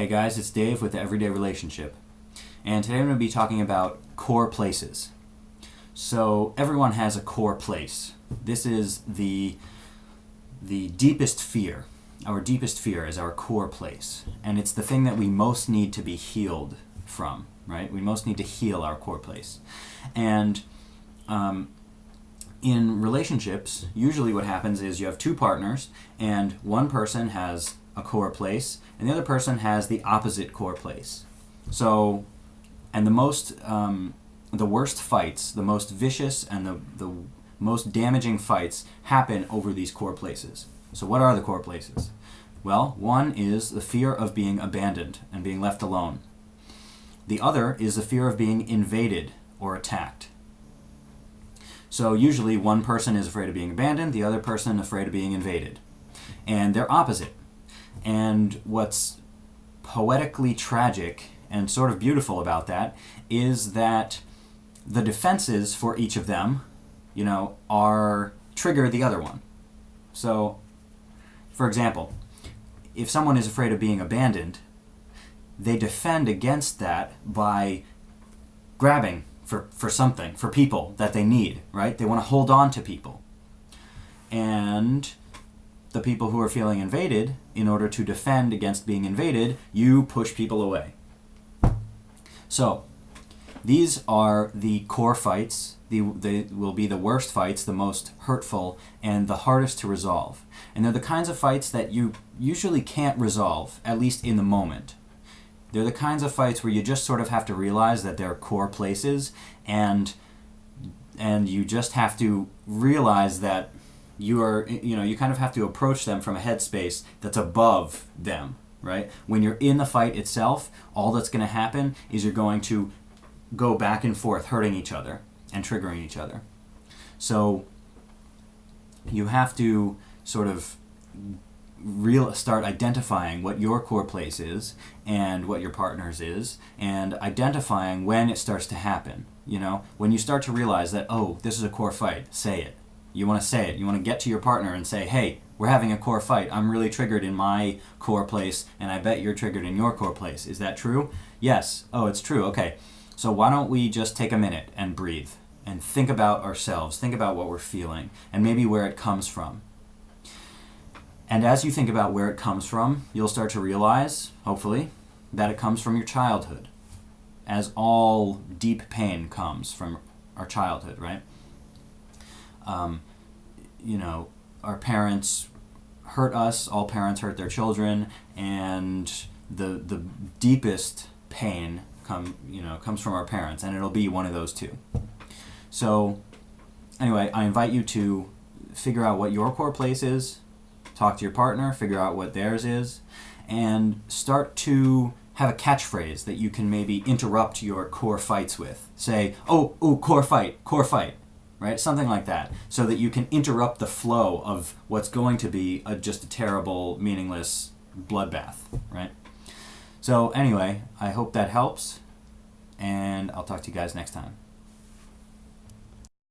Hey guys, it's Dave with the Everyday Relationship, and today I'm going to be talking about core places. So everyone has a core place. This is the deepest fear. Our deepest fear is our core place, and it's the thing that we most need to be healed from, right? We most need to heal our core place. And in relationships, usually what happens is you have two partners, and one person has a core place, and the other person has the opposite core place. So, and the worst fights, the most vicious and the most damaging fights happen over these core places. So what are the core places? Well, one is the fear of being abandoned and being left alone. The other is the fear of being invaded or attacked. So usually one person is afraid of being abandoned, the other person afraid of being invaded. And they're opposite. And what's poetically tragic and sort of beautiful about that is that the defenses for each of them, trigger the other one. So, for example, if someone is afraid of being abandoned, they defend against that by grabbing for something, for people that they need, right? They want to hold on to people. And the people who are feeling invaded, in order to defend against being invaded, you push people away. So, these are the core fights. They will be the worst fights, the most hurtful, and the hardest to resolve. And they're the kinds of fights that you usually can't resolve, at least in the moment. They're the kinds of fights where you just sort of have to realize that they're core places, and you just have to realize that you kind of have to approach them from a headspace that's above them, right? When you're in the fight itself, all that's going to happen is you're going to go back and forth hurting each other and triggering each other. So you have to sort of start identifying what your core place is and what your partner's is, and identifying when it starts to happen. When you start to realize that, oh, this is a core fight, say it. You want to say it. You want to get to your partner and say, hey, we're having a core fight. I'm really triggered in my core place, and I bet you're triggered in your core place. Is that true? Yes. Oh, it's true. Okay. So why don't we just take a minute and breathe and think about ourselves, think about what we're feeling, and maybe where it comes from. And as you think about where it comes from, you'll start to realize, hopefully, that it comes from your childhood, as all deep pain comes from our childhood, right? Our parents hurt us, all parents hurt their children, and the deepest pain comes from our parents, and it'll be one of those two. So, anyway, I invite you to figure out what your core place is, talk to your partner, figure out what theirs is, and start to have a catchphrase that you can maybe interrupt your core fights with. Say, oh, core fight, right? Something like that, so that you can interrupt the flow of what's going to be just a terrible, meaningless bloodbath, right? So anyway, I hope that helps, and I'll talk to you guys next time.